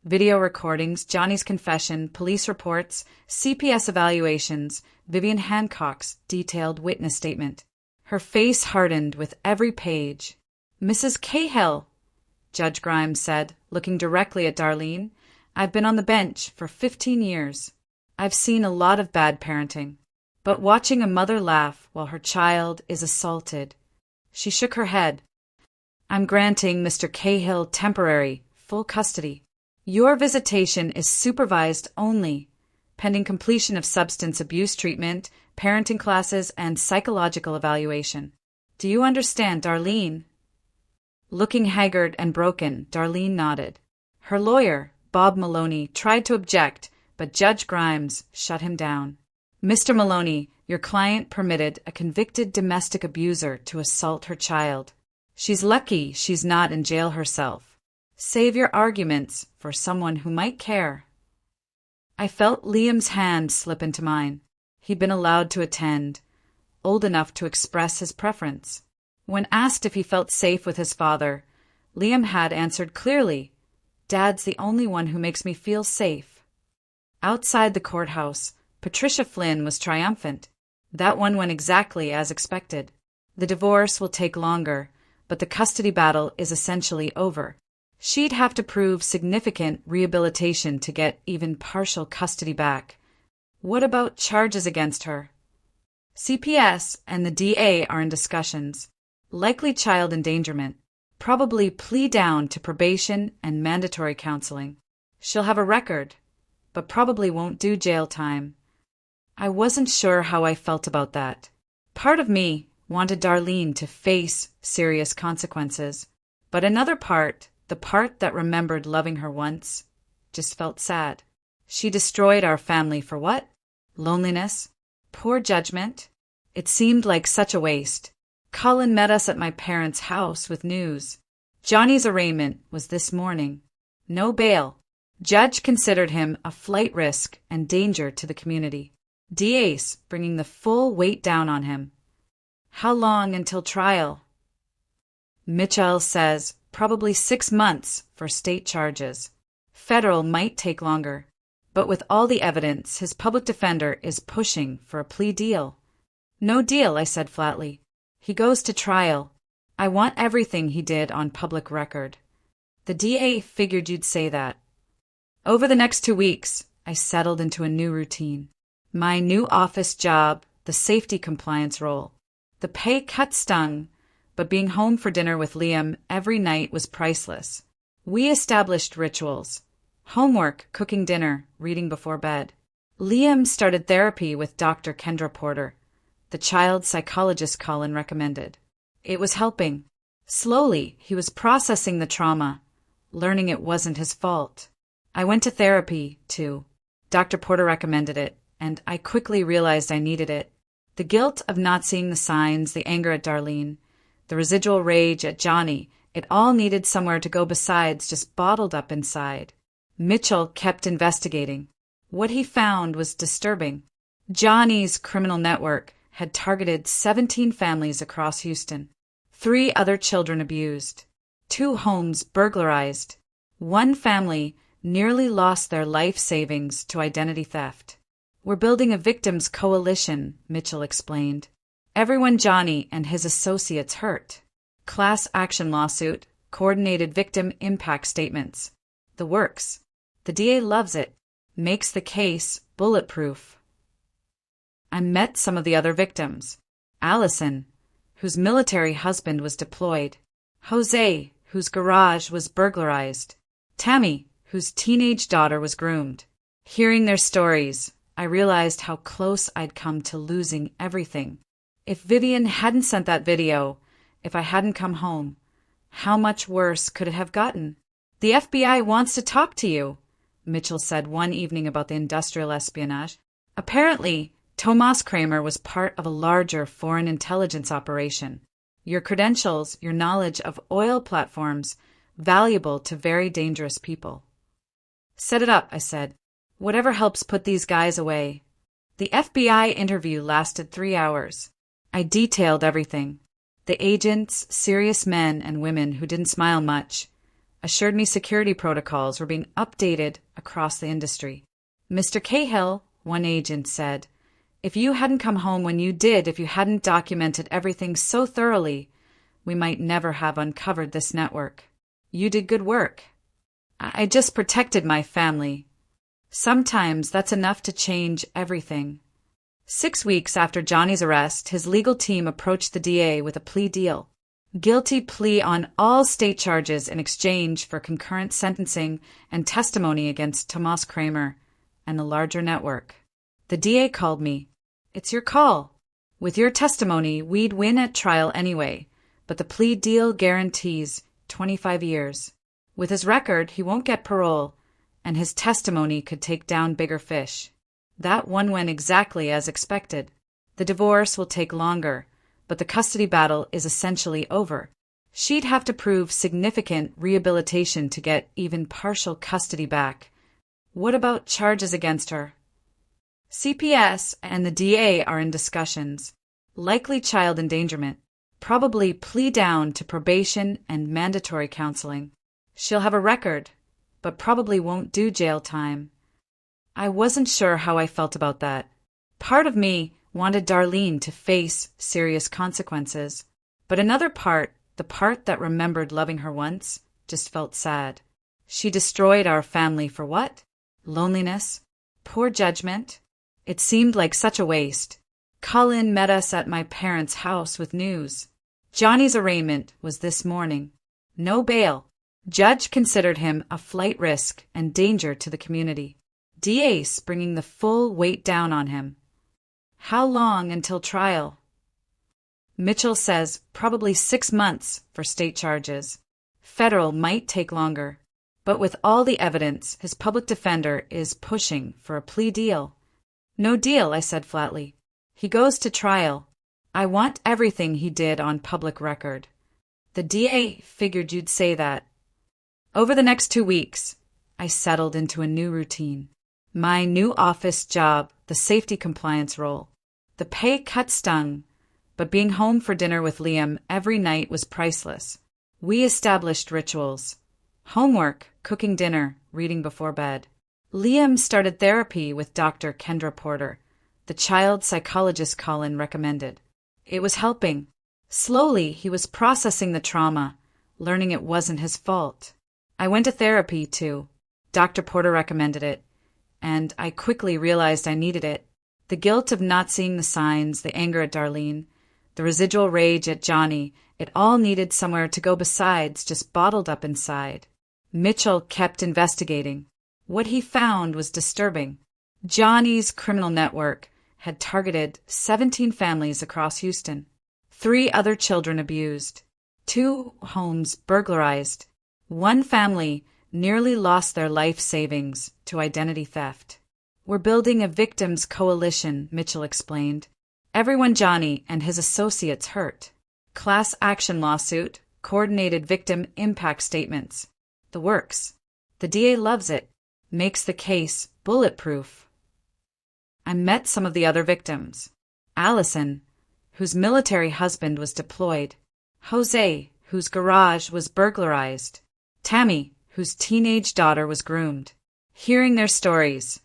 Video recordings, Johnny's confession, police reports, CPS evaluations, Vivian Hancock's detailed witness statement. Her face hardened with every page. Mrs. Cahill, Judge Grimes said, looking directly at Darlene, I've been on the bench for 15 years. I've seen a lot of bad parenting. But watching a mother laugh while her child is assaulted. She shook her head. I'm granting Mr. Cahill temporary, full custody. Your visitation is supervised only, pending completion of substance abuse treatment, parenting classes, and psychological evaluation. Do you understand, Darlene? Looking haggard and broken, Darlene nodded. Her lawyer, Bob Maloney, tried to object, but Judge Grimes shut him down. Mr. Maloney, your client permitted a convicted domestic abuser to assault her child. She's lucky she's not in jail herself. Save your arguments for someone who might care. I felt Liam's hand slip into mine. He'd been allowed to attend, old enough to express his preference. When asked if he felt safe with his father, Liam had answered clearly, Dad's the only one who makes me feel safe. Outside the courthouse, Patricia Flynn was triumphant. That one went exactly as expected. The divorce will take longer, but the custody battle is essentially over. She'd have to prove significant rehabilitation to get even partial custody back. What about charges against her? CPS and the DA are in discussions. Likely child endangerment. Probably plea down to probation and mandatory counseling. She'll have a record, but probably won't do jail time. I wasn't sure how I felt about that. Part of me wanted Darlene to face serious consequences, but another part, the part that remembered loving her once, just felt sad. She destroyed our family for what? Loneliness? Poor judgment? It seemed like such a waste. Colin met us at my parents' house with news. Johnny's arraignment was this morning. No bail. Judge considered him a flight risk and danger to the community. DA's bringing the full weight down on him. How long until trial? Mitchell says probably 6 months for state charges. Federal might take longer. But with all the evidence, his public defender is pushing for a plea deal. No deal, I said flatly. He goes to trial. I want everything he did on public record. The DA figured you'd say that. Over the next 2 weeks, I settled into a new routine. My new office job, the safety compliance role. The pay cut stung, but being home for dinner with Liam every night was priceless. We established rituals. Homework, cooking dinner, reading before bed. Liam started therapy with Dr. Kendra Porter, the child psychologist Colin recommended. It was helping. Slowly, he was processing the trauma, learning it wasn't his fault. I went to therapy, too. Dr. Porter recommended it, and I quickly realized I needed it. The guilt of not seeing the signs, the anger at Darlene, the residual rage at Johnny, it all needed somewhere to go besides just bottled up inside. Mitchell kept investigating. What he found was disturbing. Johnny's criminal network had targeted 17 families across Houston. 3 other children abused. 2 homes burglarized. 1 family nearly lost their life savings to identity theft. We're building a victims coalition, Mitchell explained. Everyone Johnny and his associates hurt. Class action lawsuit, coordinated victim impact statements. The works. The DA loves it. Makes the case bulletproof. I met some of the other victims. Allison, whose military husband was deployed. Jose, whose garage was burglarized. Tammy, whose teenage daughter was groomed. Hearing their stories, I realized how close I'd come to losing everything. If Vivian hadn't sent that video, if I hadn't come home, how much worse could it have gotten? The FBI wants to talk to you, Mitchell said one evening about the industrial espionage. Apparently, Tomas Kramer was part of a larger foreign intelligence operation. Your credentials, your knowledge of oil platforms, valuable to very dangerous people. Set it up, I said. Whatever helps put these guys away. The FBI interview lasted 3 hours. I detailed everything. The agents, serious men and women who didn't smile much, assured me security protocols were being updated across the industry. Mr. Cahill, one agent said, if you hadn't come home when you did, if you hadn't documented everything so thoroughly, we might never have uncovered this network. You did good work. I just protected my family. Sometimes that's enough to change everything. 6 weeks after Johnny's arrest, his legal team approached the DA with a plea deal. Guilty plea on all state charges in exchange for concurrent sentencing and testimony against Tomas Kramer and the larger network. The DA called me. It's your call. With your testimony, we'd win at trial anyway, but the plea deal guarantees 25 years. With his record, he won't get parole, and his testimony could take down bigger fish. That one went exactly as expected. The divorce will take longer, but the custody battle is essentially over. She'd have to prove significant rehabilitation to get even partial custody back. What about charges against her? CPS and the DA are in discussions. Likely child endangerment. Probably plea down to probation and mandatory counseling. She'll have a record, but probably won't do jail time. I wasn't sure how I felt about that. Part of me wanted Darlene to face serious consequences, but another part, the part that remembered loving her once, just felt sad. She destroyed our family for what? Loneliness? Poor judgment? It seemed like such a waste. Colin met us at my parents' house with news. Johnny's arraignment was this morning. No bail. Judge considered him a flight risk and danger to the community. DA bringing the full weight down on him. How long until trial? Mitchell says probably 6 months for state charges. Federal might take longer. But with all the evidence, his public defender is pushing for a plea deal. No deal, I said flatly. He goes to trial. I want everything he did on public record. The DA figured you'd say that. Over the next 2 weeks, I settled into a new routine. My new office job, the safety compliance role. The pay cut stung, but being home for dinner with Liam every night was priceless. We established rituals. Homework, cooking dinner, reading before bed. Liam started therapy with Dr. Kendra Porter, the child psychologist Colin recommended. It was helping. Slowly, he was processing the trauma, learning it wasn't his fault. I went to therapy, too. Dr. Porter recommended it, and I quickly realized I needed it. The guilt of not seeing the signs, the anger at Darlene, the residual rage at Johnny, it all needed somewhere to go besides just bottled up inside. Mitchell kept investigating. What he found was disturbing. Johnny's criminal network had targeted 17 families across Houston, 3 other children abused, 2 homes burglarized. One family nearly lost their life savings to identity theft. We're building a victims coalition, Mitchell explained. Everyone Johnny and his associates hurt. Class action lawsuit, coordinated victim impact statements. The works. The DA loves it. Makes the case bulletproof. I met some of the other victims. Allison, whose military husband was deployed. Jose, whose garage was burglarized. Tammy, whose teenage daughter was groomed. Hearing their stories,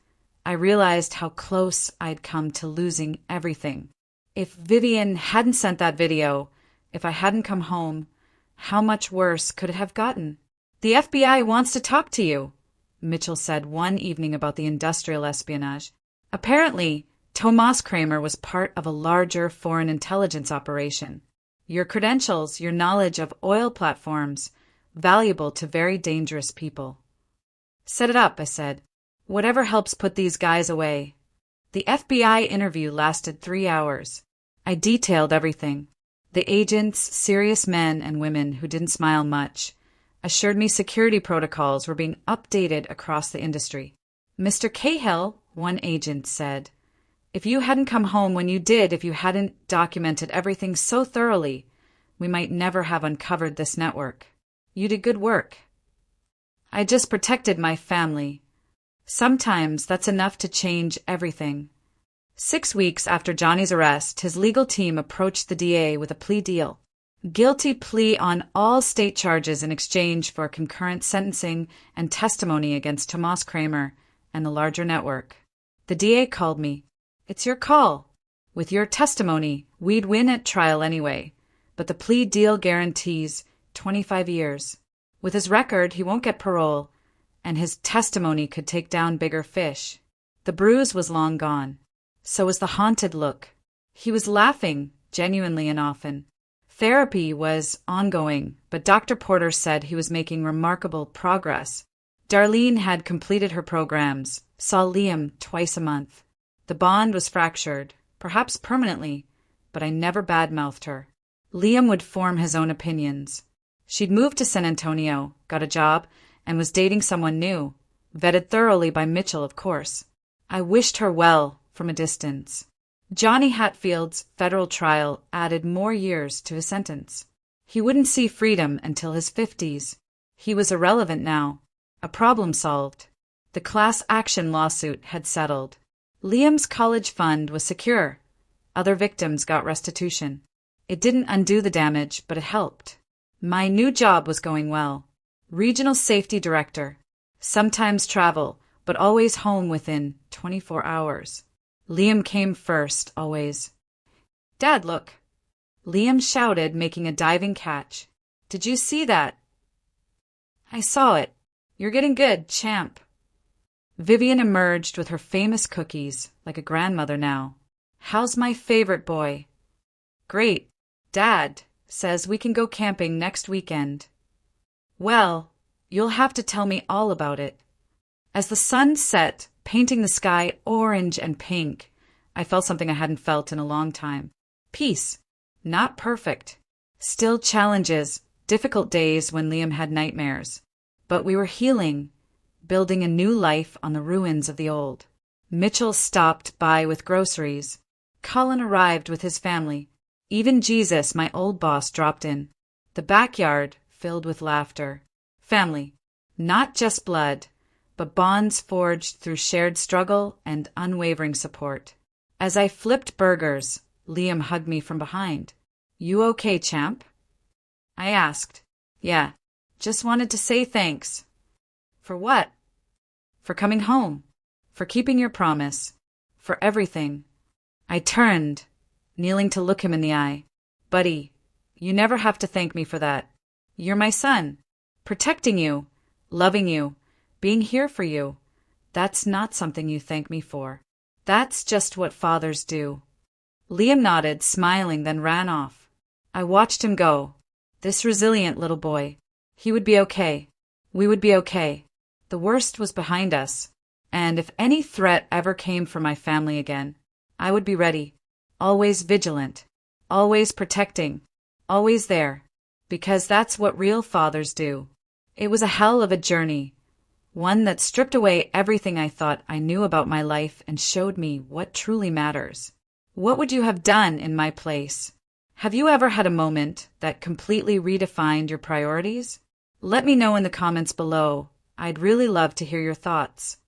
I realized how close I'd come to losing everything. If Vivian hadn't sent that video, if I hadn't come home, how much worse could it have gotten? The FBI wants to talk to you, Mitchell said one evening about the industrial espionage. Apparently, Tomas Kramer was part of a larger foreign intelligence operation. Your credentials, your knowledge of oil platforms, valuable to very dangerous people. Set it up, I said. Whatever helps put these guys away. The FBI interview lasted 3 hours. I detailed everything. The agents, serious men and women who didn't smile much, assured me security protocols were being updated across the industry. Mr. Cahill, one agent said, if you hadn't come home when you did, if you hadn't documented everything so thoroughly, we might never have uncovered this network. You did good work. I just protected my family. Sometimes that's enough to change everything. 6 weeks after Johnny's arrest, his legal team approached the DA with a plea deal. Guilty plea on all state charges in exchange for concurrent sentencing and testimony against Tomas Kramer and the larger network. The DA called me. It's your call. With your testimony, we'd win at trial anyway, but the plea deal guarantees 25 years. With his record, he won't get parole, and his testimony could take down bigger fish. The bruise was long gone. So was the haunted look. He was laughing, genuinely and often. Therapy was ongoing, but Dr. Porter said he was making remarkable progress. Darlene had completed her programs, saw Liam twice a month. The bond was fractured, perhaps permanently, but I never badmouthed her. Liam would form his own opinions. She'd moved to San Antonio, got a job, and was dating someone new, vetted thoroughly by Mitchell, of course. I wished her well from a distance. Johnny Hatfield's federal trial added more years to his sentence. He wouldn't see freedom until his 50s. He was irrelevant now. A problem solved. The class action lawsuit had settled. Liam's college fund was secure. Other victims got restitution. It didn't undo the damage, but it helped. My new job was going well. Regional safety director. Sometimes travel, but always home within 24 hours. Liam came first, always. Dad, look. Liam shouted, making a diving catch. Did you see that? I saw it. You're getting good, champ. Vivian emerged with her famous cookies, like a grandmother now. How's my favorite boy? Great. Dad says we can go camping next weekend. Well, you'll have to tell me all about it. As the sun set, painting the sky orange and pink, I felt something I hadn't felt in a long time. Peace. Not perfect. Still challenges, difficult days when Liam had nightmares. But we were healing, building a new life on the ruins of the old. Mitchell stopped by with groceries. Colin arrived with his family. Even Jesus, my old boss, dropped in. The backyard filled with laughter. Family. Not just blood, but bonds forged through shared struggle and unwavering support. As I flipped burgers, Liam hugged me from behind. You okay, champ? I asked. Yeah, just wanted to say thanks. For what? For coming home. For keeping your promise. For everything. I turned, kneeling to look him in the eye. Buddy, you never have to thank me for that. You're my son. Protecting you, loving you, being here for you. That's not something you thank me for. That's just what fathers do. Liam nodded, smiling, then ran off. I watched him go. This resilient little boy. He would be okay. We would be okay. The worst was behind us. And if any threat ever came for my family again, I would be ready. Always vigilant. Always protecting. Always there. Because that's what real fathers do. It was a hell of a journey. One that stripped away everything I thought I knew about my life and showed me what truly matters. What would you have done in my place? Have you ever had a moment that completely redefined your priorities? Let me know in the comments below. I'd really love to hear your thoughts.